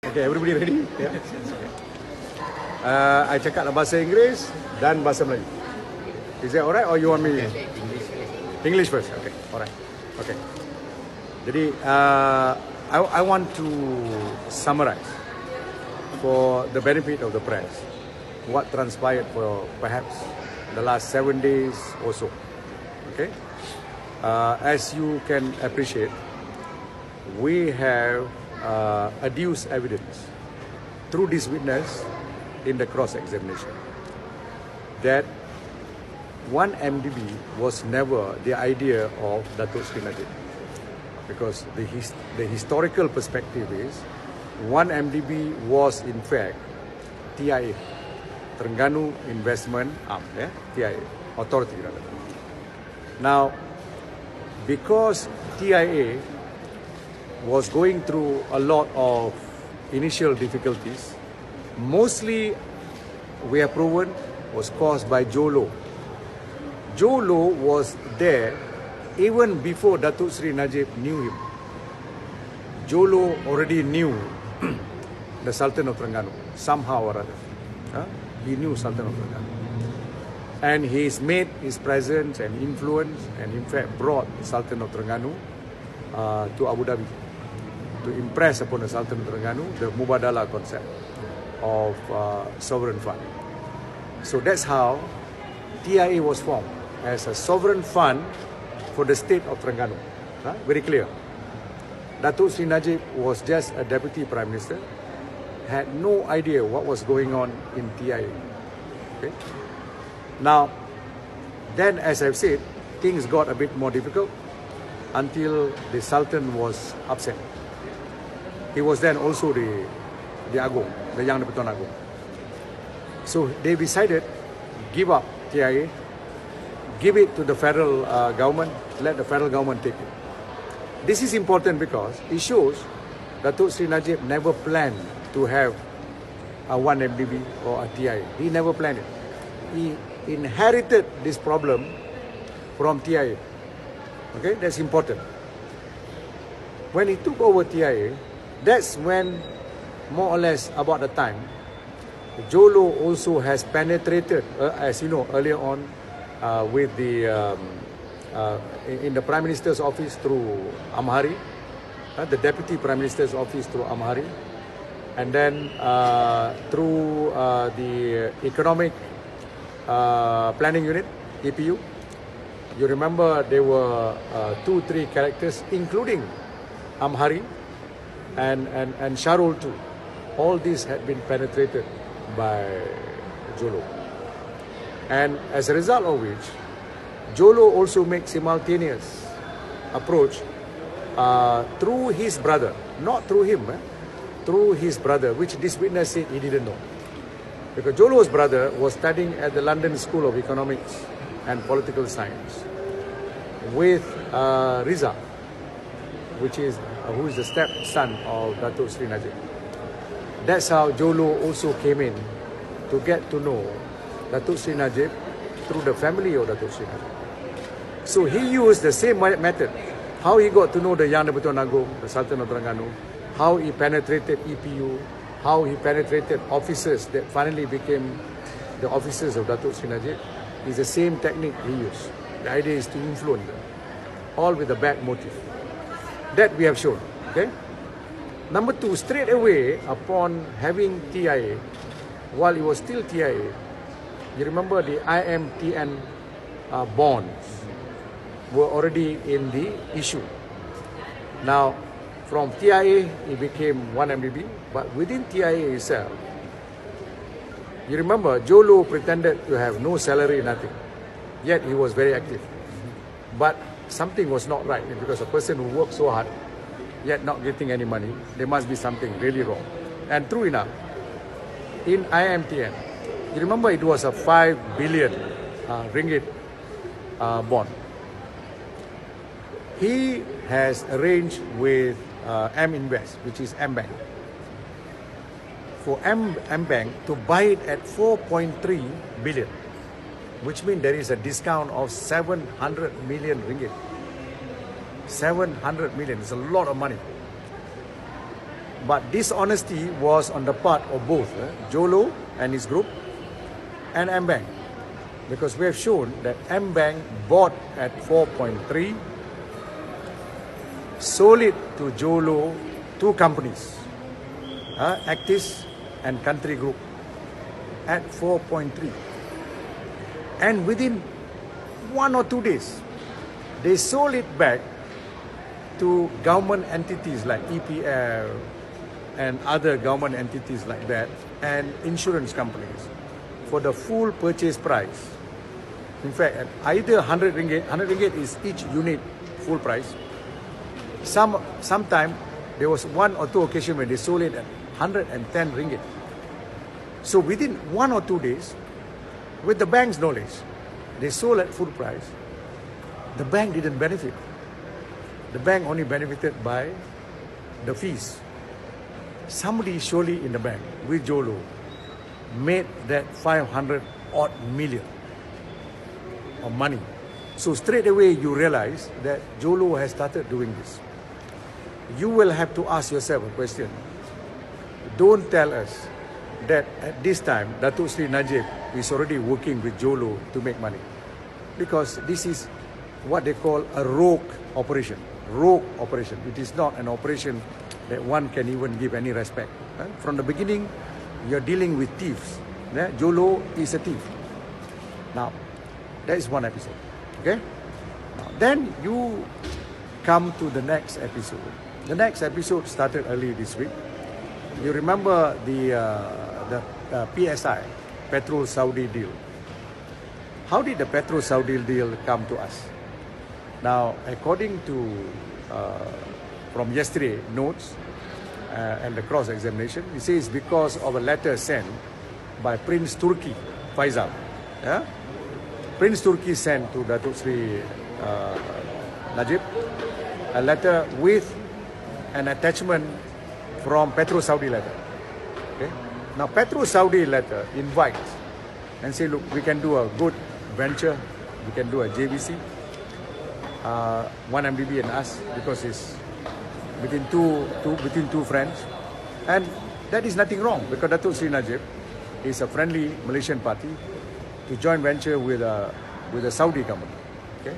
Okay, everybody ready? Yeah. I cakap bahasa Inggeris dan bahasa Melayu. Is that alright or you want me? English first. Okay, alright. Okay. Jadi, I want to summarize for the benefit of the press what transpired for perhaps the last 7 days or so. Okay. As you can appreciate, we have adduced evidence through this witness in the cross-examination that one MDB was never the idea of Datuk Sri Najib, because the historical perspective is one MDB was in fact TIA, Terengganu Investment Arm, TIA, Authority rather. Now, because TIA was going through a lot of initial difficulties, mostly we have proven was caused by Jolo. Jolo was there even before Datuk Sri Najib knew him. Jolo already knew the Sultan of Terengganu, somehow or other. He knew Sultan of Terengganu. And he's made his presence and influence, and in fact brought Sultan of Terengganu to Abu Dhabi to impress upon the Sultan of Terengganu the Mubadala concept of sovereign fund. So that's how TIA was formed, as a sovereign fund for the state of Terengganu. Very clear. Datuk Sri Najib was just a deputy prime minister, had no idea what was going on in TIA. Okay? Now, then as I've said, things got a bit more difficult until the Sultan was upset. He was then also the Agong, the Yang di-Pertuan Agong. So they decided, give up TIA, give it to the federal government, let the federal government take it. This is important because it shows Datuk Sri Najib never planned to have a 1 MDB or a TIA. He never planned it. He inherited this problem from TIA. Okay, that's important. When he took over TIA, that's when, more or less about the time, Jolo also has penetrated, as you know, earlier on with the in the Prime Minister's office through Amhari, the Deputy Prime Minister's office through Amhari, and then through the Economic Planning Unit, EPU. You remember there were 2-3 characters, including Amhari and Sharul too. All these had been penetrated by Jolo. And as a result of which, Jolo also makes simultaneous approach through his brother, not through him, through his brother, which this witness said he didn't know. Because Jolo's brother was studying at the London School of Economics and Political Science with Riza, who is the stepson of Datuk Sri Najib. That's how Jolo also came in to get to know Datuk Sri Najib through the family of Datuk Sri Najib. So he used the same method. How he got to know the Yang di-Pertuan Agong, the Sultan of Terengganu, how he penetrated EPU, how he penetrated officers that finally became the officers of Datuk Sri Najib, is the same technique he used. The idea is to influence them, all with a bad motive. That we have shown. Okay. Number 2, straight away upon having TIA, while it was still TIA, you remember the IMTN bonds were already in the issue. Now, from TIA, it became 1 MDB, but within TIA itself, you remember Jolo pretended to have no salary, nothing, yet he was very active. But something was not right, because a person who works so hard, yet not getting any money, there must be something really wrong. And true enough, in IMTN, you remember it was a 5 billion ringgit bond. He has arranged with M Invest, which is M Bank, for M Bank to buy it at 4.3 billion, which means there is a discount of 700 million ringgit. 700 million is a lot of money. But dishonesty was on the part of both Jolo and his group and M-Bank. Because we have shown that M-Bank bought at 4.3, sold it to Jolo, two companies, Actis and Country Group, at 4.3. And within 1 or 2 days, they sold it back to government entities like EPL and other government entities like that, and insurance companies for the full purchase price. In fact, at either 100 ringgit is each unit full price. Sometime there was 1 or 2 occasions when they sold it at 110 ringgit. So within 1 or 2 days, with the bank's knowledge, they sold at full price. The bank didn't benefit. The bank only benefited by the fees. Somebody surely in the bank with Jolo made that 500 odd million of money. So straight away you realize that Jolo has started doing this. You will have to ask yourself a question. Don't tell us that at this time Datuk Sri Najib is already working with Jolo to make money, because this is what they call a rogue operation. Rogue operation. It is not an operation that one can even give any respect. From the beginning, you're dealing with thieves. Jolo is a thief. Now, that is one episode. Okay? Now, then you come to the next episode. The next episode started early this week. You remember the PSI, Petrol Saudi deal. How did the Petrol Saudi deal come to us? Now, according to from yesterday notes and the cross-examination, it says because of a letter sent by Prince Turki Faisal. Yeah? Prince Turki sent to Datuk Sri Najib a letter with an attachment from Petro Saudi letter. Okay? Now, Petro Saudi letter invites and say, look, we can do a good venture, we can do a JVC, one MDB and us, because it's between two friends, and that is nothing wrong, because Datuk Sri Najib is a friendly Malaysian party to joint venture with a Saudi company. Okay?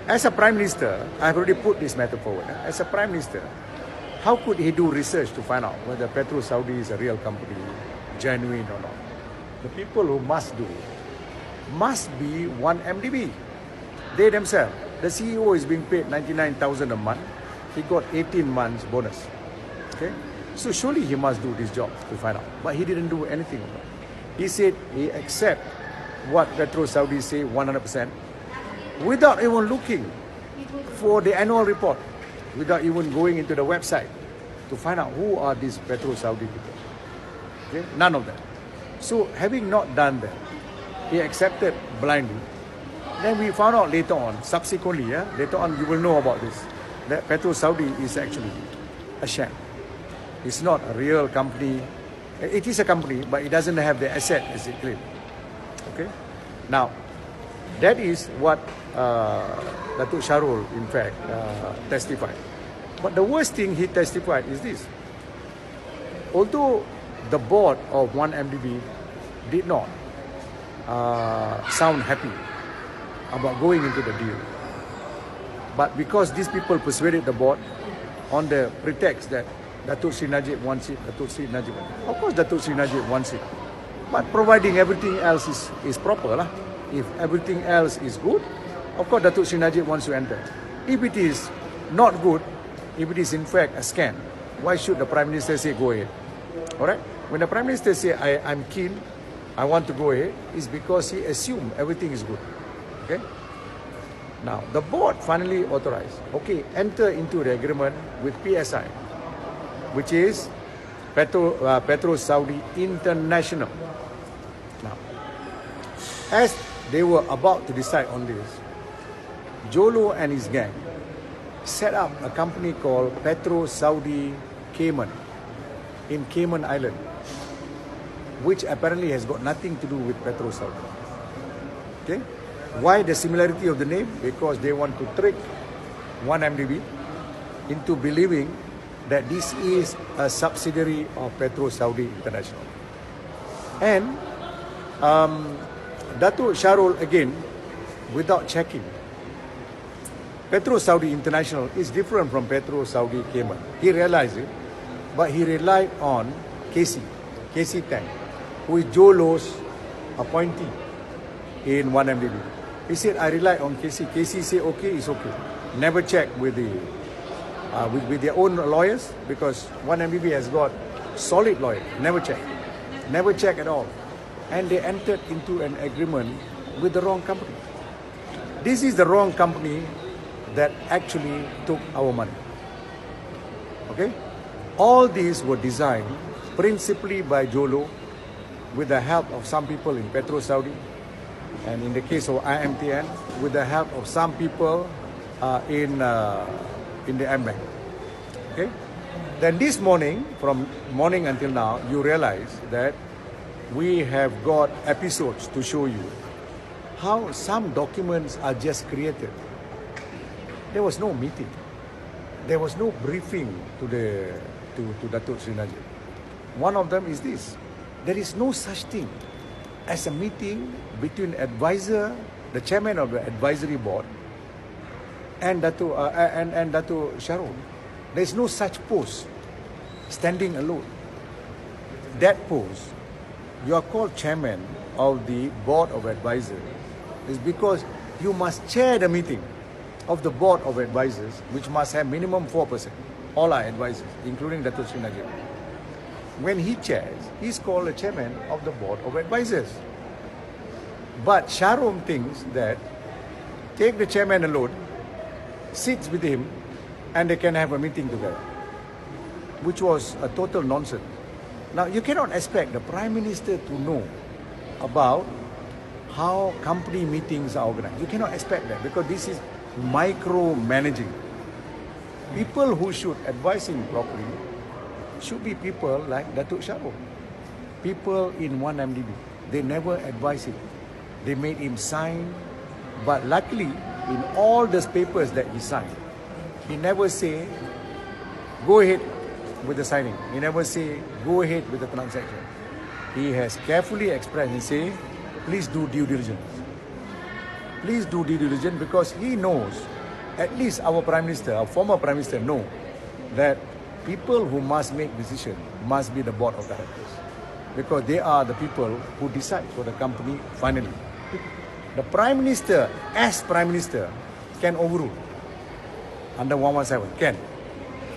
As a Prime Minister, I have already put this matter forward. As a Prime Minister, how could he do research to find out whether Petro Saudi is a real company, genuine or not? The people who must do must be one MDB. They themselves. The CEO is being paid 99,000 a month. He got 18 months bonus. Okay? So surely he must do this job to find out. But he didn't do anything. He said he accept what Petro Saudi say 100% without even looking for the annual report, without even going into the website to find out who are these Petro Saudi people. Okay? None of them. So having not done that, he accepted blindly. Then we found out later on, subsequently, later on you will know about this, that Petro Saudi is actually a sham. It's not a real company. It is a company, but it doesn't have the asset as it claimed. Okay? Now, that is what Datuk Sharul, in fact, testified. But the worst thing he testified is this. Although the board of 1MDB did not sound happy about going into the deal, but because these people persuaded the board on the pretext that Datuk Sri Najib wants it, Datuk Sri Najib wants it. Of course Datuk Sri Najib wants it, but providing everything else is proper lah. If everything else is good, of course Datuk Sri Najib wants to enter. If it is not good, if it is in fact a scam, why should the Prime Minister say go ahead? Alright? When the Prime Minister say I'm keen, I want to go ahead, is because he assumed everything is good. Okay? Now, the board finally authorized, okay, enter into the agreement with PSI, which is Petro Saudi International. Now, as they were about to decide on this, Jolo and his gang set up a company called Petro Saudi Cayman in Cayman Island, which apparently has got nothing to do with Petro Saudi. Okay? Why the similarity of the name? Because they want to trick 1MDB into believing that this is a subsidiary of Petro Saudi International. And Datuk Sharul, again, without checking, Petro Saudi International is different from Petro Saudi Cayman. He realized it, but he relied on Casey Tang, who is Jolo's appointee in 1MDB. He said, I rely on Casey. Casey said, okay, it's okay. Never check with with their own lawyers, because 1MDB has got solid lawyers. Never check at all. And they entered into an agreement with the wrong company. This is the wrong company that actually took our money. Okay? All these were designed principally by Jolo with the help of some people in Petro Saudi, and in the case of IMTN, with the help of some people in the MBank. Okay? Then this morning, from morning until now, you realize that we have got episodes to show you how some documents are just created. There was no meeting. There was no briefing to Datuk Sri Najib. One of them is this. There is no such thing as a meeting between advisor, the chairman of the advisory board, and Datuk Sharul. There is no such post standing alone. That post, you are called chairman of the board of advisors, is because you must chair the meeting of the board of advisors, which must have minimum 4%. All our advisors, including Datuk Sri Najib. When he chairs, he's called the chairman of the board of advisors. But Sharon thinks that take the chairman alone, sits with him, and they can have a meeting together, which was a total nonsense. Now, you cannot expect the Prime Minister to know about how company meetings are organized. You cannot expect that, because this is micromanaging. People who should advise him properly should be people like Datuk Sharul. People in 1MDB. They never advised him. They made him sign. But luckily, in all those papers that he signed, he never say, go ahead with the signing. He never say, go ahead with the transaction. He has carefully expressed and say, please do due diligence. Please do due diligence, because he knows, at least our Prime Minister, our former Prime Minister know that people who must make decisions must be the board of directors, because they are the people who decide for the company finally. The Prime Minister, as Prime Minister, can overrule under 117, can.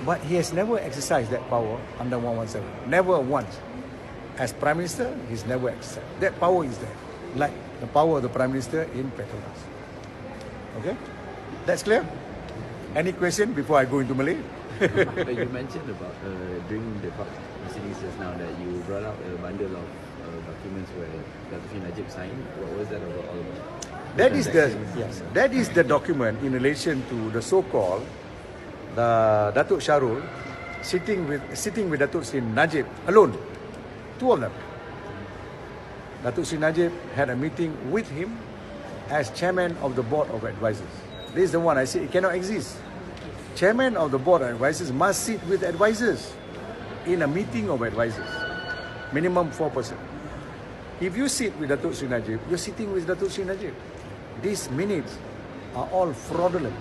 But he has never exercised that power under 117. Never once. As Prime Minister, he's never exercised. That power is there, like the power of the Prime Minister in Petronas. Okay? That's clear? Any question before I go into Malay? You mentioned about during the proceedings just now that you brought out a bundle of documents where Datuk Sri Najib signed. What was that all about? That is the document in relation to the so-called the Datuk Sharul sitting with Datuk Sri Najib alone. Two of them. Datuk Sri Najib had a meeting with him as chairman of the board of advisors. This is the one I say it cannot exist. Chairman of the board of advisors must sit with advisors in a meeting of advisors. Minimum 4%. If you sit with Datuk Sri Najib, you're sitting with Datuk Sri Najib. These minutes are all fraudulent.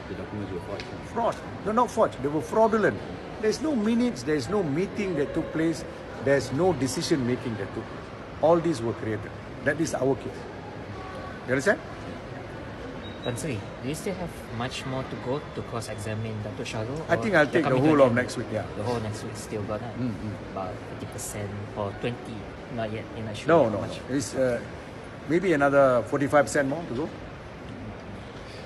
The documents were forged. Fraud. No, not forged. They were fraudulent. There's no minutes, there's no meeting that took place, there's no decision making that took place. All these were created. That is our case. You understand? Tan Sri, do you still have much more to go to cross-examine Datuk Sharul? I think I'll take the whole of next week, yeah. The whole next week still got about 50% or 20%, not yet, you're not sure No, how no. much. It's maybe another 45% more to go.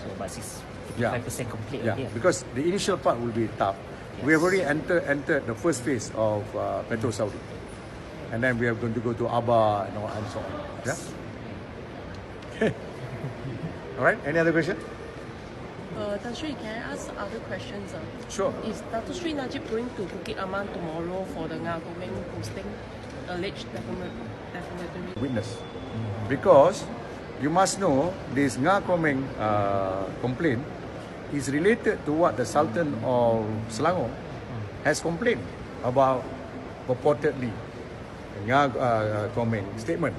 So about 55% Yeah. complete Yeah, already. because the initial part will be tough. Yes. We have already entered the first phase of Petro Saudi. And then we are going to go to Aba and so on. Yeah? All right, any other question? Tan Sri, can I ask other questions? Sure. Is Datuk Sri Najib going to Bukit Aman tomorrow for the Nga Komeng posting? Alleged defamatory Witness. Because you must know this Nga Komeng complaint is related to what the Sultan of Selangor has complained about purportedly comment statement,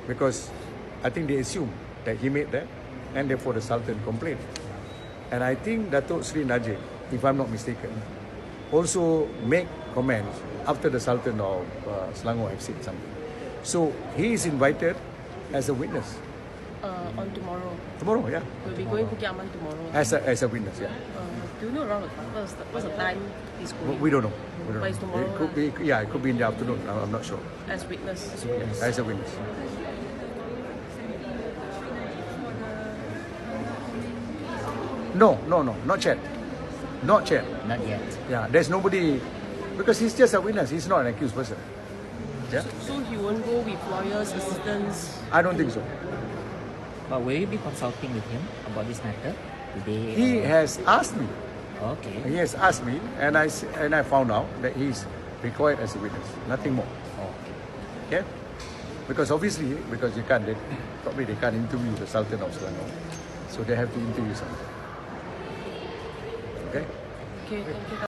because I think they assume that he made that, and therefore the Sultan complained. And I think Datuk Sri Najib, if I'm not mistaken, also make comments after the Sultan of Selangor have said something. So he is invited as a witness. On tomorrow. Tomorrow, yeah. We'll be going Bukit Aman tomorrow. As a witness, yeah. Do you know around what's the time he's going? We don't know. We don't But it's know. tomorrow, It could be, yeah, it could be in the afternoon. I'm not sure. As witness. As a witness. No, not yet. Not yet. Not yet. Yeah, there's nobody, because he's just a witness. He's not an accused person. Yeah, So he won't go with lawyers, assistants. I don't think so. But will you be consulting with him about this matter? Today? He has asked me. Okay. He has asked me, and I found out that he's required as a witness. Nothing more. Okay. Okay? Because obviously, because they can't interview the Sultan of Selangor, so they have to interview someone. Okay? Okay, thank you.